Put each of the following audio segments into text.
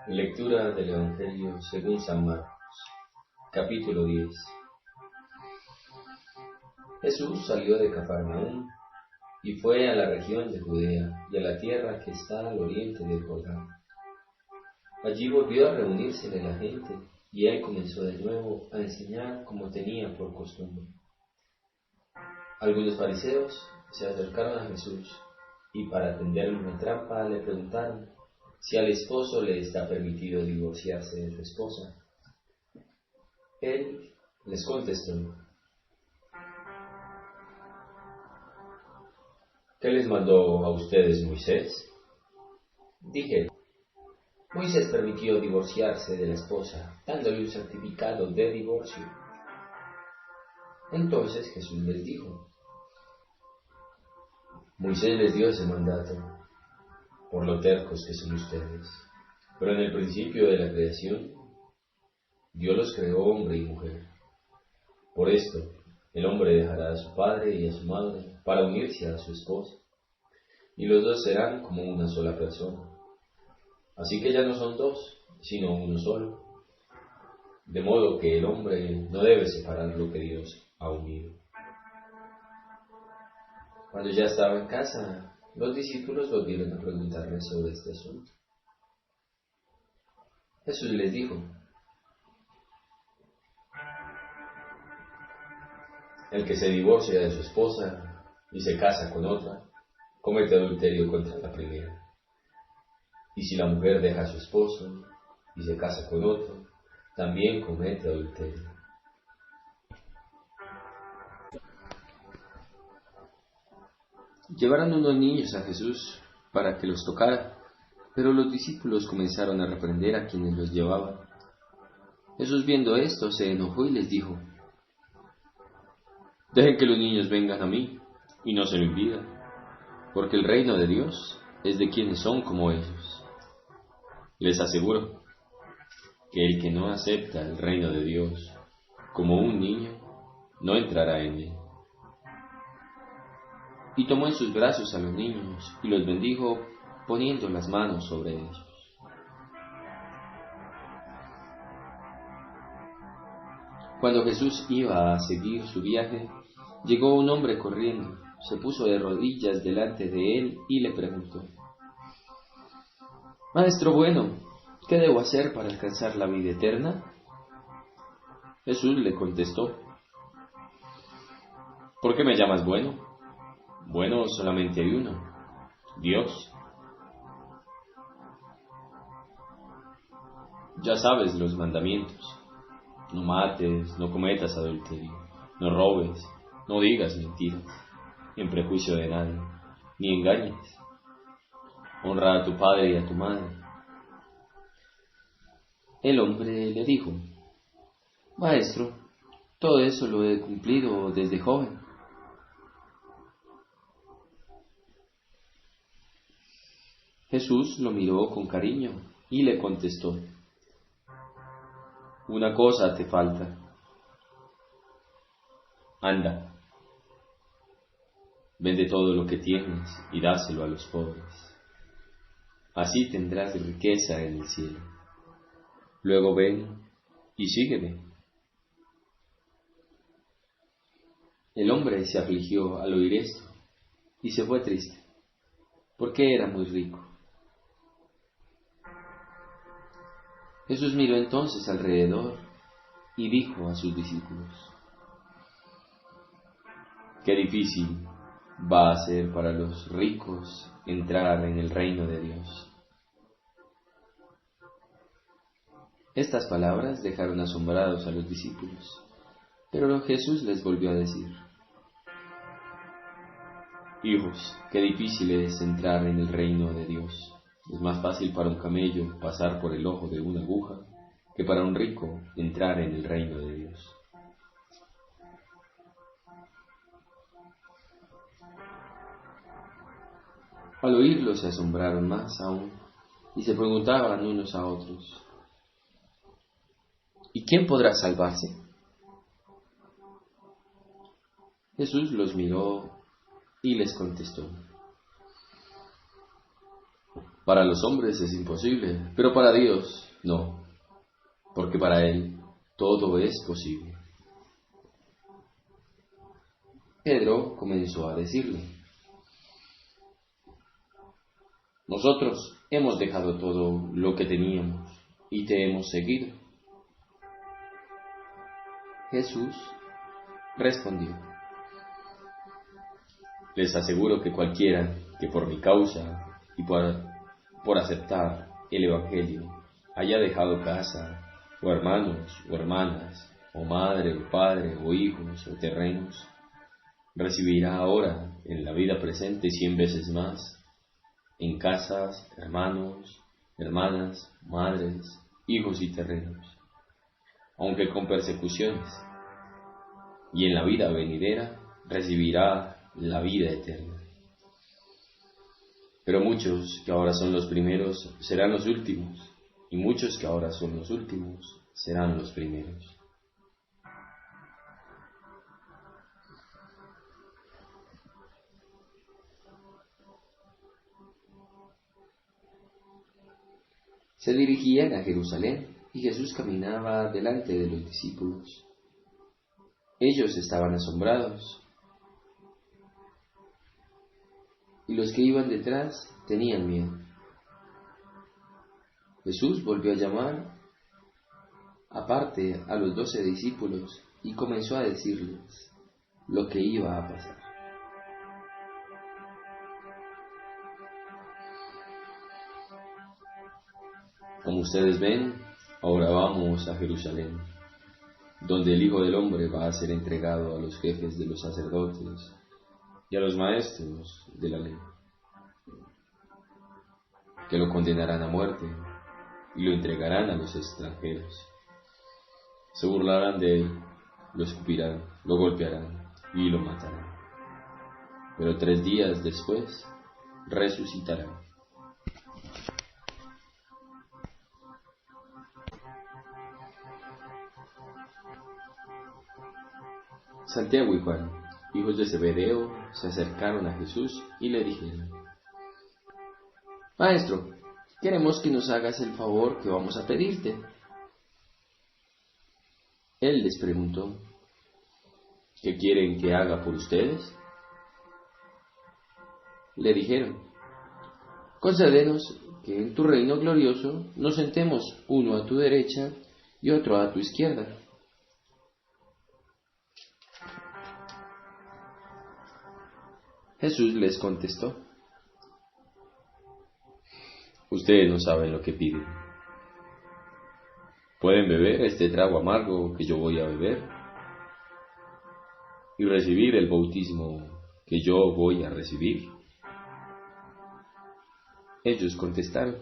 Lectura del Evangelio según San Marcos, capítulo 10. Jesús salió de Cafarnaúm y fue a la región de Judea y a la tierra que está al oriente del Jordán. Allí volvió a reunirse la gente y él comenzó de nuevo a enseñar como tenía por costumbre. Algunos fariseos se acercaron a Jesús y para tenderle una trampa le preguntaron si al esposo le está permitido divorciarse de su esposa. Él les contestó: ¿qué les mandó a ustedes Moisés? Dijeron: Moisés permitió divorciarse de la esposa, dándole un certificado de divorcio. Entonces Jesús les dijo: Moisés les dio ese mandato por lo tercos que son ustedes. Pero en el principio de la creación, Dios los creó hombre y mujer. Por esto, el hombre dejará a su padre y a su madre para unirse a su esposa, y los dos serán como una sola persona. Así que ya no son dos, sino uno solo. De modo que el hombre no debe separar lo que Dios ha unido. Cuando ya estaba en casa, los discípulos volvieron a preguntarle sobre este asunto. Jesús les dijo: el que se divorcia de su esposa y se casa con otra, comete adulterio contra la primera. Y si la mujer deja a su esposo y se casa con otro, también comete adulterio. Llevaron unos niños a Jesús para que los tocara, pero los discípulos comenzaron a reprender a quienes los llevaban. Jesús, viendo esto, se enojó y les dijo: dejen que los niños vengan a mí y no se lo impidan, porque el reino de Dios es de quienes son como ellos. Les aseguro que el que no acepta el reino de Dios como un niño no entrará en él. Y tomó en sus brazos a los niños y los bendijo poniendo las manos sobre ellos. Cuando Jesús iba a seguir su viaje, llegó un hombre corriendo, se puso de rodillas delante de él y le preguntó: Maestro bueno, ¿qué debo hacer para alcanzar la vida eterna? Jesús le contestó: ¿por qué me llamas bueno? Bueno solamente hay uno, Dios. Ya sabes los mandamientos: no mates, no cometas adulterio, no robes, no digas mentiras, en prejuicio de nadie, ni engañes. Honra a tu padre y a tu madre. El hombre le dijo: Maestro, todo eso lo he cumplido desde joven. Jesús lo miró con cariño y le contestó: una cosa te falta. Anda, vende todo lo que tienes y dáselo a los pobres. Así tendrás riqueza en el cielo. Luego ven y sígueme. El hombre se afligió al oír esto y se fue triste, porque era muy rico. Jesús miró entonces alrededor y dijo a sus discípulos: qué difícil va a ser para los ricos entrar en el reino de Dios. Estas palabras dejaron asombrados a los discípulos, pero Jesús les volvió a decir: hijos, qué difícil es entrar en el reino de Dios. Es más fácil para un camello pasar por el ojo de una aguja que para un rico entrar en el reino de Dios. Al oírlo se asombraron más aún y se preguntaban unos a otros: ¿y quién podrá salvarse? Jesús los miró y les contestó: Para los hombres es imposible, pero para Dios no, porque para Él todo es posible. Pedro comenzó a decirle: nosotros hemos dejado todo lo que teníamos y te hemos seguido. Jesús respondió: les aseguro que cualquiera que por mi causa y por aceptar el Evangelio haya dejado casa, o hermanos, o hermanas, o madre, o padre, o hijos, o terrenos, recibirá ahora en la vida presente 100 veces más, en casas, hermanos, hermanas, madres, hijos y terrenos, aunque con persecuciones, y en la vida venidera recibirá la vida eterna. Pero muchos que ahora son los primeros serán los últimos, y muchos que ahora son los últimos serán los primeros. Se dirigían a Jerusalén y Jesús caminaba delante de los discípulos. Ellos estaban asombrados y los que iban detrás tenían miedo. Jesús volvió a llamar aparte a los 12 discípulos y comenzó a decirles lo que iba a pasar. Como ustedes ven, ahora vamos a Jerusalén, donde el Hijo del Hombre va a ser entregado a los jefes de los sacerdotes y a los maestros de la ley, que lo condenarán a muerte y lo entregarán a los extranjeros. Se burlarán de él, lo escupirán, lo golpearán y lo matarán. Pero 3 días después resucitará. Santiago y Juan, hijos de Zebedeo, se acercaron a Jesús y le dijeron: Maestro, queremos que nos hagas el favor que vamos a pedirte. Él les preguntó: ¿qué quieren que haga por ustedes? Le dijeron: concédenos que en tu reino glorioso nos sentemos uno a tu derecha y otro a tu izquierda. Jesús les contestó: ustedes no saben lo que piden. ¿Pueden beber este trago amargo que yo voy a beber y recibir el bautismo que yo voy a recibir? Ellos contestaron: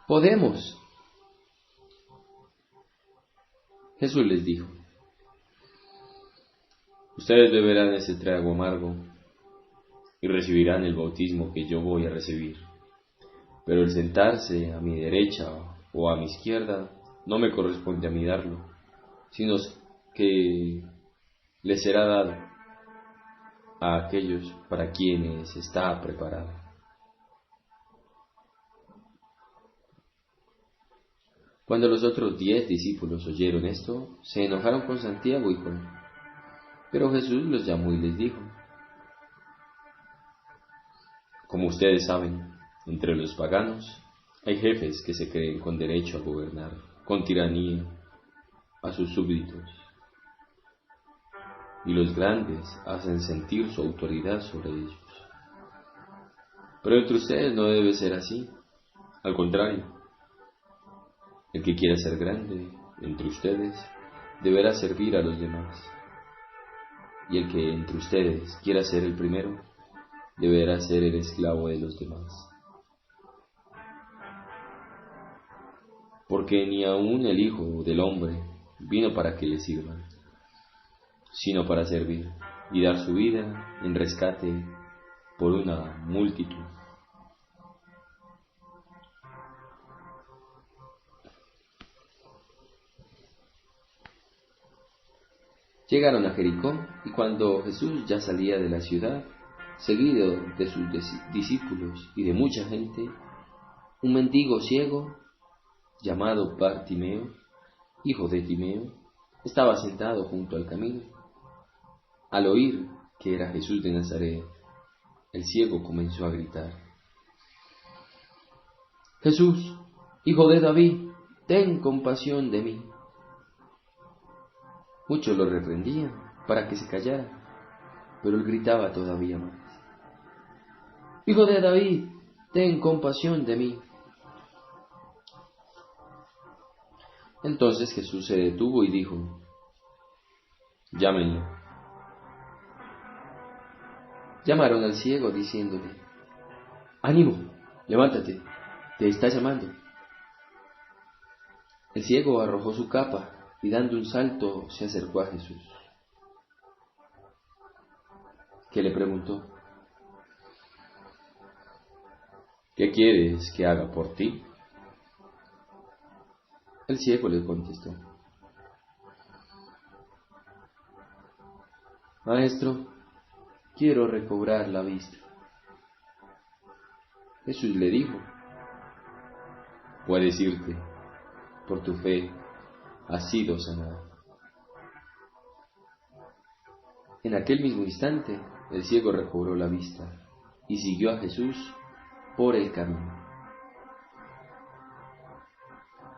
podemos. Jesús les dijo: ustedes beberán ese trago amargo y recibirán el bautismo que yo voy a recibir, pero el sentarse a mi derecha o a mi izquierda no me corresponde a mí darlo, sino que les será dado a aquellos para quienes está preparado. Cuando los otros 10 discípulos oyeron esto, se enojaron con Santiago y Juan. Pero Jesús los llamó y les dijo: como ustedes saben, entre los paganos hay jefes que se creen con derecho a gobernar con tiranía a sus súbditos, y los grandes hacen sentir su autoridad sobre ellos. Pero entre ustedes no debe ser así. Al contrario, el que quiera ser grande entre ustedes deberá servir a los demás, y el que entre ustedes quiera ser el primero deberá ser el esclavo de los demás. Porque ni aun el Hijo del Hombre vino para que le sirvan, sino para servir y dar su vida en rescate por una multitud. Llegaron a Jericó, y cuando Jesús ya salía de la ciudad, seguido de sus discípulos y de mucha gente, Un mendigo ciego, llamado Bartimeo, hijo de Timeo, estaba sentado junto al camino. Al oír que era Jesús de Nazaret, el ciego comenzó a gritar: Jesús, hijo de David, ten compasión de mí. Muchos lo reprendían para que se callara, pero él gritaba todavía más: Hijo de David, ten compasión de mí. Entonces Jesús se detuvo y dijo: Llámenlo. Llamaron al ciego diciéndole: Ánimo, levántate, te está llamando. El ciego arrojó su capa y dando un salto se acercó a Jesús, que le preguntó: ¿Qué quieres que haga por ti? El ciego le contestó: Maestro, quiero recobrar la vista. Jesús le dijo: Puedes irte, por tu fe has sido sanado. En aquel mismo instante, el ciego recobró la vista y siguió a Jesús por el camino.